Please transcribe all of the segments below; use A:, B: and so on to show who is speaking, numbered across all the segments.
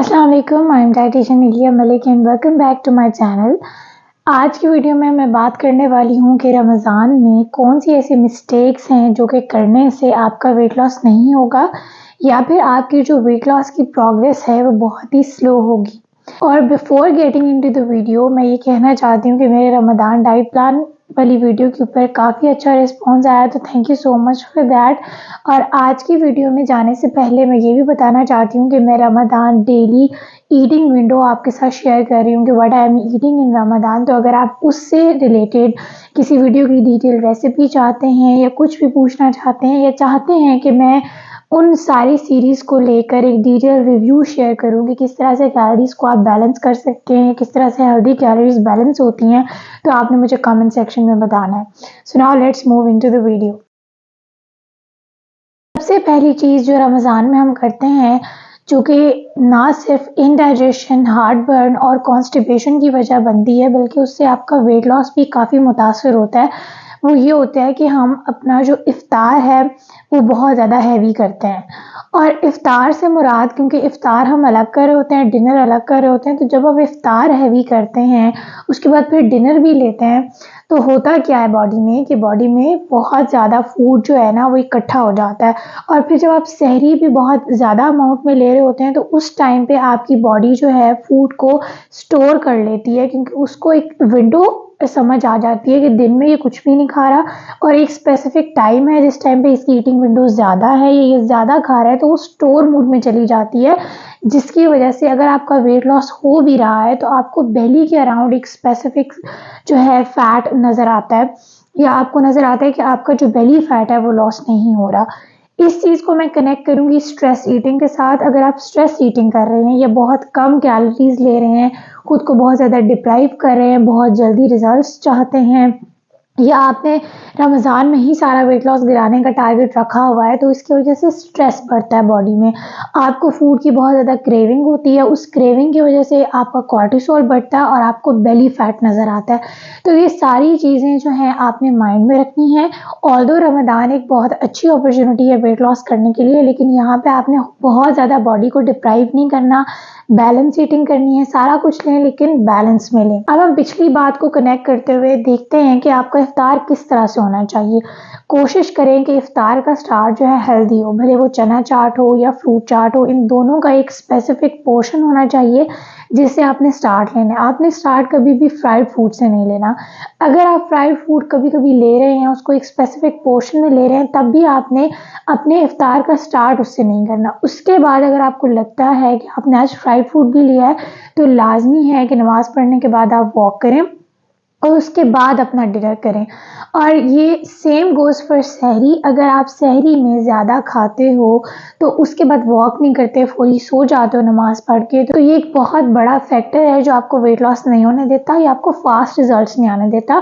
A: अस्सलाम वालेकुम, आई am dietitian Iliya Malik and welcome back to my channel. आज की वीडियो में मैं बात करने वाली हूँ कि रमज़ान में कौन सी ऐसी मिस्टेक्स हैं जो कि करने से आपका वेट लॉस नहीं होगा या फिर आपकी जो वेट लॉस की प्रोग्रेस है वो बहुत ही स्लो होगी। और before getting into the video मैं ये कहना चाहती हूँ कि मेरे रमज़ान डाइट प्लान वाली वीडियो के ऊपर काफ़ी अच्छा रिस्पांस आया, तो thank you so much for that. और आज की वीडियो में जाने से पहले मैं ये भी बताना चाहती हूँ कि मैं रमज़ान डेली ईटिंग विंडो आपके साथ शेयर कर रही हूँ कि what I am eating in Ramzan. तो अगर आप उससे रिलेटेड किसी वीडियो की डिटेल रेसिपी चाहते हैं या कुछ भी पूछना चाहते हैं या चाहते हैं कि मैं उन सारी सीरीज़ को लेकर एक डिटेल रिव्यू शेयर करूँ कि किस तरह से कैलोरीज को आप बैलेंस कर सकते हैं, किस तरह से हेल्दी कैलोरीज बैलेंस होती हैं, तो आपने मुझे कमेंट सेक्शन में बताना है। So now let's move into the video. सबसे पहली चीज़ जो रमज़ान में हम करते हैं, जो कि ना सिर्फ इनडाइजेशन, हार्ट बर्न और कॉन्स्टिपेशन की वजह बनती है बल्कि उससे आपका वेट लॉस भी काफ़ी मुतासर होता है, वो ये होता है कि हम अपना जो इफ्तार है वो बहुत ज़्यादा हैवी करते हैं। और इफ्तार से मुराद, क्योंकि इफ्तार हम अलग कर रहे होते हैं, डिनर अलग कर रहे होते हैं, तो जब हम इफ्तार हैवी करते हैं उसके बाद फिर डिनर भी लेते हैं, तो होता क्या है बॉडी में कि बॉडी में बहुत ज़्यादा फूड जो है ना वो इकट्ठा हो जाता है। और फिर जब आप सहरी भी बहुत ज़्यादा अमाउंट में ले रहे होते हैं तो उस टाइम पे आपकी बॉडी जो है फूड को स्टोर कर लेती है, क्योंकि उसको एक विंडो समझ आ जाती है कि दिन में ये कुछ भी नहीं खा रहा और एक स्पेसिफिक टाइम है जिस टाइम पे इसकी ईटिंग विंडो ज़्यादा है, ये ज़्यादा खा रहा है, तो वो स्टोर मोड में चली जाती है, जिसकी वजह से अगर आपका वेट लॉस हो भी रहा है तो आपको बेली के अराउंड एक स्पेसिफिक जो है फैट नज़र आता है, या आपको नज़र आता है कि आपका जो बेली फैट है वो लॉस नहीं हो रहा। इस चीज़ को मैं कनेक्ट करूँगी स्ट्रेस ईटिंग के साथ। अगर आप स्ट्रेस ईटिंग कर रहे हैं या बहुत कम कैलोरीज ले रहे हैं, खुद को बहुत ज़्यादा डिप्राइव कर रहे हैं, बहुत जल्दी रिजल्ट्स चाहते हैं, या आपने रमज़ान में ही सारा वेट लॉस गिराने का टारगेट रखा हुआ है, तो इसकी वजह से स्ट्रेस बढ़ता है बॉडी में, आपको फूड की बहुत ज़्यादा क्रेविंग होती है, उस क्रेविंग की वजह से आपका कॉर्टिसोल बढ़ता है और आपको बेली फैट नज़र आता है। तो ये सारी चीज़ें जो हैं आपने माइंड में रखनी है। ऑल्दो रमज़ान एक बहुत अच्छी अपॉर्चुनिटी है वेट लॉस करने के लिए, लेकिन यहाँ पे आपने बहुत ज़्यादा बॉडी को डिप्राइव नहीं करना, बैलेंस ईटिंग करनी है, सारा कुछ लें लेकिन बैलेंस में लें। अब हम पिछली बात को कनेक्ट करते हुए देखते हैं कि आपका इफ्तार किस तरह से होना चाहिए। कोशिश करें कि इफ्तार का स्टार्ट जो है हेल्दी हो, भले वो चना चाट हो या फ्रूट चाट हो, इन दोनों का एक स्पेसिफिक पोर्शन होना चाहिए जिससे आपने स्टार्ट लेना है। आपने स्टार्ट कभी भी फ्राइड फूड से नहीं लेना। अगर आप फ्राइड फूड कभी कभी ले रहे हैं, उसको एक स्पेसिफिक पोर्शन में ले रहे हैं, तब भी आपने अपने इफ्तार का स्टार्ट उससे नहीं करना। उसके बाद अगर आपको लगता है कि आपने आज फ्राइड फूड भी लिया है, तो लाजमी है कि नमाज़ पढ़ने के बाद आप वॉक करें और उसके बाद अपना डिनर करें। और ये सेम गोज़ फॉर सहरी। अगर आप सहरी में ज़्यादा खाते हो तो उसके बाद वॉक नहीं करते, फौरी सो जाते हो नमाज पढ़ के, तो ये एक बहुत बड़ा फैक्टर है जो आपको वेट लॉस नहीं होने देता या आपको फास्ट रिजल्ट्स नहीं आने देता।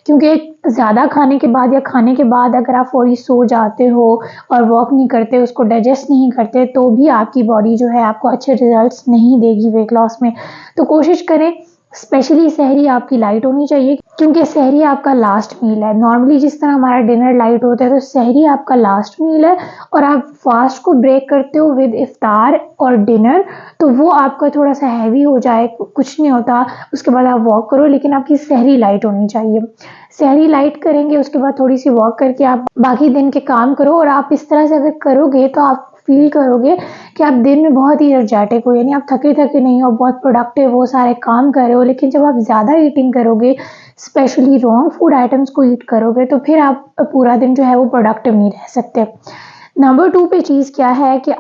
A: क्योंकि ज़्यादा खाने के बाद या खाने के बाद अगर आप फौरी सो जाते हो और वॉक नहीं करते, उसको डाइजेस्ट नहीं करते, तो भी आपकी बॉडी जो है आपको अच्छे रिजल्ट्स नहीं देगी वेट लॉस में। तो कोशिश करें, स्पेशली सहरी आपकी लाइट होनी चाहिए, क्योंकि सहरी आपका लास्ट मील है। नॉर्मली जिस तरह हमारा डिनर लाइट होता है, तो सहरी आपका लास्ट मील है और आप फास्ट को ब्रेक करते हो विद इफ्तार और डिनर, तो वो आपका थोड़ा सा हैवी हो जाए, कुछ नहीं होता, उसके बाद आप वॉक करो, लेकिन आपकी सहरी लाइट होनी चाहिए। सहरी लाइट करेंगे, उसके बाद थोड़ी सी वॉक करके आप बाकी दिन के काम करो, और आप इस तरह से अगर करोगे तो आप फील करोगे कि आप दिन में बहुत ही एनर्जेटिक हो, यानी आप थके थके नहीं हो, बहुत प्रोडक्टिव हो, सारे काम कर रहे हो। लेकिन जब आप ज़्यादा ईटिंग करोगे, स्पेशली रॉन्ग फूड आइटम्स को ईट करोगे, तो फिर आप पूरा दिन जो है वो प्रोडक्टिव नहीं रह सकते। नंबर 2 पे चीज़ क्या है कि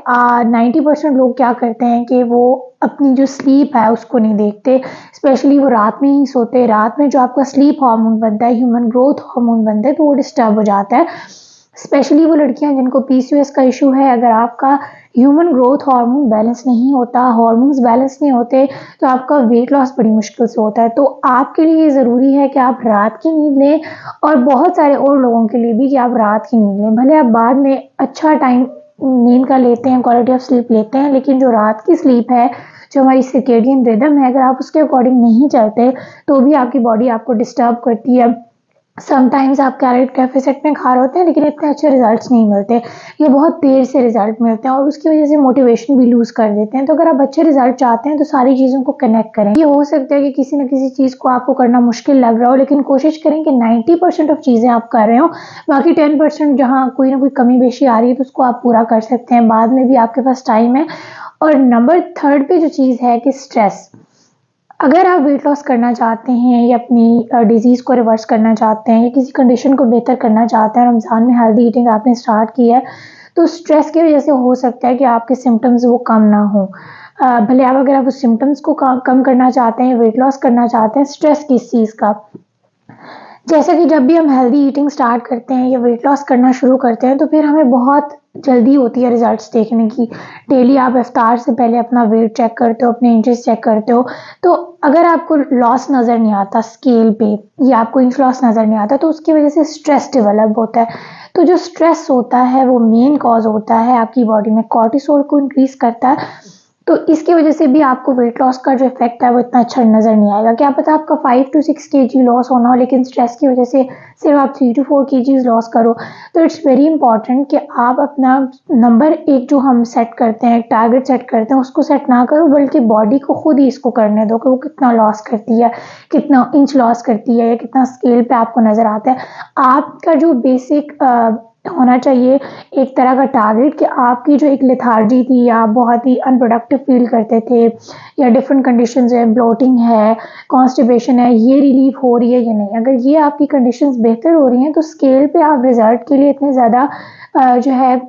A: 90% लोग क्या करते हैं कि वो अपनी जो स्लीप है उसको नहीं देखते, स्पेशली वो रात में ही सोते। रात में जो आपका स्लीप हार्मोन बनता है, ह्यूमन ग्रोथ हार्मोन बनता है, तो वो डिस्टर्ब हो जाता है। स्पेशली वो लड़कियां जिनको पीसीओएस का इशू है, अगर आपका ह्यूमन ग्रोथ हार्मोन बैलेंस नहीं होता, हार्मोन्स बैलेंस नहीं होते, तो आपका वेट लॉस बड़ी मुश्किल से होता है। तो आपके लिए ये ज़रूरी है कि आप रात की नींद लें, और बहुत सारे और लोगों के लिए भी कि आप रात की नींद लें। भले आप बाद में अच्छा टाइम नींद का लेते हैं, क्वालिटी ऑफ स्लीप लेते हैं, लेकिन जो रात की स्लीप है, जो हमारी सर्केडियन रिदम है, अगर आप उसके अकॉर्डिंग नहीं चलते तो भी आपकी बॉडी आपको डिस्टर्ब करती है। समटाइम्स आप कैलोरी डेफिसिट में खा रहे होते हैं लेकिन इतने अच्छे रिजल्ट्स नहीं मिलते, ये बहुत देर से रिजल्ट मिलते हैं और उसकी वजह से मोटिवेशन भी लूज़ कर देते हैं। तो अगर आप अच्छे रिजल्ट चाहते हैं तो सारी चीज़ों को कनेक्ट करें। ये हो सकता है कि किसी न किसी चीज़ को आपको करना मुश्किल लग रहा हो, लेकिन कोशिश करें कि 90% ऑफ चीज़ें आप कर रहे हो, बाकी 10% जहाँ कोई ना कोई कमी बेशी आ रही है तो उसको आप पूरा कर सकते हैं, बाद में भी आपके पास टाइम है। और नंबर 3 पे जो चीज़ है कि स्ट्रेस, अगर आप वेट लॉस करना चाहते हैं या अपनी डिज़ीज़ को रिवर्स करना चाहते हैं या किसी कंडीशन को बेहतर करना चाहते हैं और रमज़ान में हेल्दी ईटिंग आपने स्टार्ट की है, तो स्ट्रेस की वजह से हो सकता है कि आपके सिम्पटम्स वो कम ना हों। भले आप अगर आप उस सिम्पटम्स को कम करना चाहते हैं, वेट लॉस करना चाहते हैं, स्ट्रेस किस चीज़ का? जैसे कि जब भी हम हेल्दी ईटिंग स्टार्ट करते हैं या वेट लॉस करना शुरू करते हैं तो फिर हमें बहुत जल्दी होती है रिजल्ट्स देखने की। डेली आप इफ्तार से पहले अपना वेट चेक करते हो, अपने इंचेस चेक करते हो, तो अगर आपको लॉस नज़र नहीं आता स्केल पे या आपको इंच लॉस नज़र नहीं आता तो उसकी वजह से स्ट्रेस डेवलप होता है। तो जो स्ट्रेस होता है वो मेन कॉज होता है आपकी बॉडी में, कॉर्टिसोल को इंक्रीज करता है। तो इसकी वजह से भी आपको वेट लॉस का जो इफेक्ट है वो इतना अच्छा नज़र नहीं आएगा। क्या पता आपका 5 to 6 kg लॉस होना हो लेकिन स्ट्रेस की वजह से सिर्फ आप 3 to 4 kg लॉस करो। तो इट्स वेरी इंपॉर्टेंट कि आप अपना नंबर एक जो हम सेट करते हैं, टारगेट सेट करते हैं, उसको सेट ना करो बल्कि बॉडी को खुद ही इसको करने दो कि वो कितना लॉस करती है, कितना इंच लॉस करती है या कितना स्केल पे आपको नज़र आता है। आपका जो बेसिक होना चाहिए एक तरह का टारगेट कि आपकी जो एक लेथार्जी थी या आप बहुत ही अनप्रोडक्टिव फील करते थे या डिफरेंट कंडीशंस है, ब्लोटिंग है, कॉन्स्टिपेशन है, ये रिलीफ हो रही है या नहीं। अगर ये आपकी कंडीशंस बेहतर हो रही हैं तो स्केल पे आप रिजल्ट के लिए इतने ज़्यादा जो है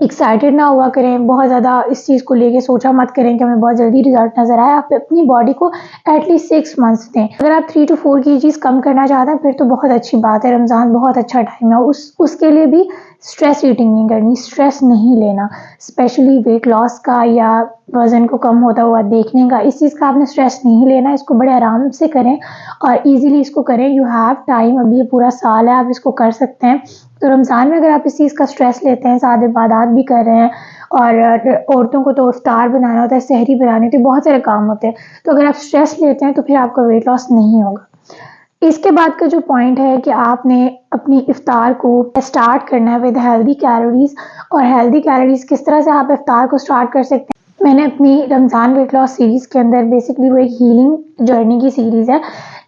A: एक्साइटेड ना हुआ करें, बहुत ज़्यादा इस चीज़ को लेके सोचा मत करें कि हमें बहुत जल्दी रिजल्ट नज़र आए। आप अपनी बॉडी को एटलीस्ट 6 मंथ्स दें। अगर आप 3 to 4 केजीज़ कम करना चाहते हैं फिर तो बहुत अच्छी बात है, रमज़ान बहुत अच्छा टाइम है। उसके लिए भी स्ट्रेस ईटिंग नहीं करनी, स्ट्रेस नहीं लेना, स्पेशली वेट लॉस का या वज़न को कम होता हुआ देखने का, इस चीज़ का आपने स्ट्रेस नहीं लेना। इसको बड़े आराम से करें और ईज़िली इसको करें। यू हैव टाइम, अभी ये पूरा साल है, आप इसको कर सकते हैं। तो रमज़ान में अगर आप इस चीज़ का स्ट्रेस लेते हैं, साथ इबादत भी कर रहे हैं और औरतों को तो इफ्तार बनाना होता है, सहरी बनानी होती है, बहुत सारे काम होते हैं। तो अगर आप स्ट्रेस लेते हैं तो फिर आपका वेट लॉस नहीं होगा। इसके बाद का जो पॉइंट है कि आपने अपनी इफ्तार को स्टार्ट करना है विद हेल्दी कैलोरीज। और हेल्दी कैलोरीज किस तरह से आप इफ्तार को स्टार्ट कर सकते हैं, मैंने अपनी रमज़ान वेट लॉस सीरीज़ के अंदर बेसिकली वो एक हीलिंग जर्नी की सीरीज़ है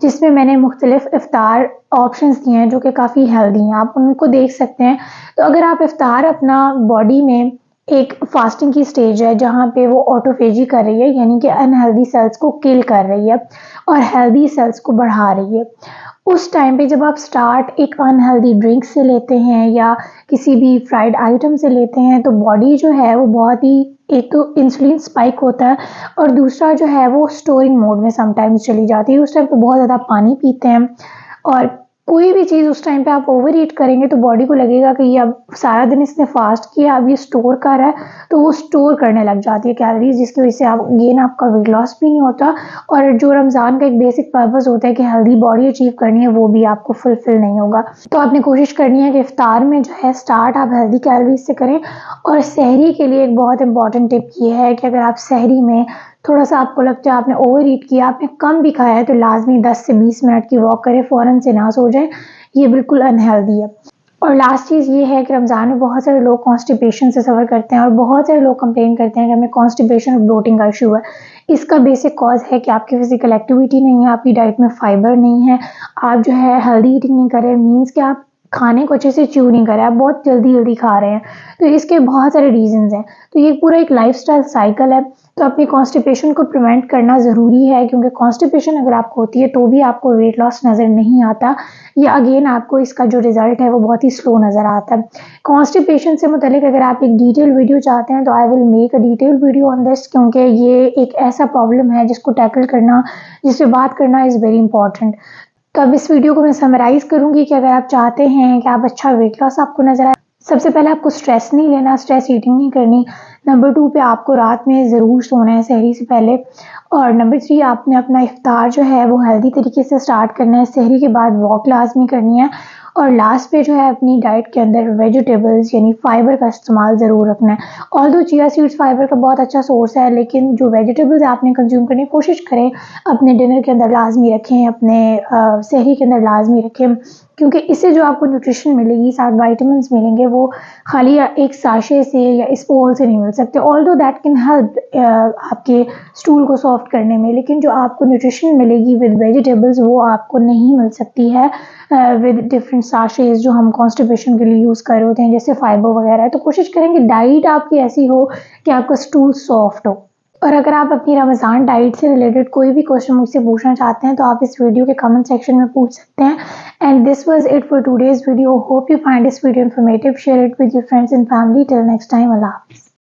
A: जिसमें मैंने मुख्तलिफ इफ्तार ऑप्शंस दिए हैं जो कि काफ़ी हेल्दी हैं, आप उनको देख सकते हैं। तो अगर आप इफ्तार अपना बॉडी में एक फास्टिंग की स्टेज है जहाँ पे वो ऑटोफेजी कर रही है, यानी कि अनहेल्दी सेल्स को किल कर रही है और हेल्दी सेल्स को बढ़ा रही है। उस टाइम पे जब आप स्टार्ट एक अनहेल्दी ड्रिंक से लेते हैं या किसी भी फ्राइड आइटम से लेते हैं तो बॉडी जो है वो बहुत ही, एक तो इंसुलिन स्पाइक होता है और दूसरा जो है वो स्टोरिंग मोड में समटाइम्स चली जाती है। उस टाइम पे बहुत ज़्यादा पानी पीते हैं और कोई भी चीज़ उस टाइम पे आप ओवर ईट करेंगे तो बॉडी को लगेगा कि ये अब सारा दिन इसने फास्ट किया, अब ये स्टोर कर रहा है, तो वो स्टोर करने लग जाती है कैलोरीज, जिसकी वजह से आप गेन, आपका वेट लॉस भी नहीं होता और जो रमज़ान का एक बेसिक पर्पस होता है कि हेल्दी बॉडी अचीव करनी है वो भी आपको फुलफिल नहीं होगा। तो आपने कोशिश करनी है कि इफ्तार में जो है स्टार्ट आप हेल्दी कैलोरीज से करें। और सहरी के लिए एक बहुत इंपॉर्टेंट टिप ये है कि अगर आप सहरी में थोड़ा सा आपको लगता है आपने ओवर ईट किया, आपने कम भी खाया है तो लाजमी 10 से 20 मिनट की वॉक करें, फ़ौरन से ना सो जाएं, ये बिल्कुल अनहेल्दी है। और लास्ट चीज़ ये है कि रमज़ान में बहुत सारे लोग कॉन्स्टिपेशन से सफ़र करते हैं और बहुत सारे लोग कंप्लेन करते हैं कि हमें कॉन्स्टिपेशन और ब्लोटिंग का इशू है। इसका बेसिक कॉज है कि आपकी फिजिकल एक्टिविटी नहीं है, आपकी डाइट में फाइबर नहीं है, आप जो है हेल्दी ईटिंग नहीं कर रहे, मीन्स कि आप खाने को अच्छे से च्यू नहीं कर रहे, आप बहुत जल्दी जल्दी खा रहे हैं। तो इसके बहुत सारे रीजंस हैं। तो ये पूरा एक लाइफस्टाइल साइकिल है। तो अपनी कॉन्स्टिपेशन को प्रिवेंट करना ज़रूरी है क्योंकि कॉन्स्टिपेशन अगर आपको होती है तो भी आपको वेट लॉस नज़र नहीं आता, या अगेन आपको इसका जो रिजल्ट है वो बहुत ही स्लो नज़र आता है। कॉन्स्टिपेशन से मुतलिक अगर आप एक डिटेल वीडियो चाहते हैं तो I will make a detail video on this, क्योंकि ये एक ऐसा प्रॉब्लम है जिसको टैकल करना, जिस पे बात करना इज़ वेरी इंपॉर्टेंट। तो अब इस वीडियो को मैं समराइज़ करूँगी कि अगर आप चाहते हैं कि आप अच्छा वेट लॉस आपको नज़र आए, सबसे पहले आपको स्ट्रेस नहीं लेना, स्ट्रेस ईटिंग नहीं करनी। नंबर 2 पे आपको रात में ज़रूर सोना है सहरी से पहले। और नंबर 3 आपने अपना इफ्तार जो है वो हेल्दी तरीके से स्टार्ट करना है, सहरी के बाद वॉक लाज़मी करनी है। और लास्ट पे जो है अपनी डाइट के अंदर वेजिटेबल्स यानी फाइबर का इस्तेमाल ज़रूर रखना है। ऑल्दो चिया सीड्स फाइबर का बहुत अच्छा सोर्स है, लेकिन जो वेजिटेबल्स आपने कंज्यूम करने की कोशिश करें अपने डिनर के अंदर लाजमी रखें, अपने सहरी के अंदर लाजमी रखें, क्योंकि इससे जो आपको न्यूट्रिशन मिलेगी, साथ वाइटामिन मिलेंगे, वो खाली एक साशे से या इस बोल से नहीं मिल सकते। ऑल्दो दैट कैन हेल्प आपके स्टूल को सॉफ्ट करने में, लेकिन जो आपको न्यूट्रिशन मिलेगी विद वेजिटेबल्स वो आपको नहीं मिल सकती है विद डिफरेंट साशेज जो हम कॉन्स्टिपेशन के लिए यूज़ कर रहे होते हैं, जैसे फाइबर वगैरह। तो कोशिश करें कि डाइट आपकी ऐसी हो कि आपका स्टूल सॉफ्ट हो। और अगर आप अपनी रमज़ान डाइट से रिलेटेड कोई भी क्वेश्चन मुझसे पूछना चाहते हैं तो आप इस वीडियो के कमेंट सेक्शन में पूछ सकते हैं। And this was it for today's video. Hope you find this video informative. Share it with your friends and family. Till next time, अल्लाह हाफ़िज़।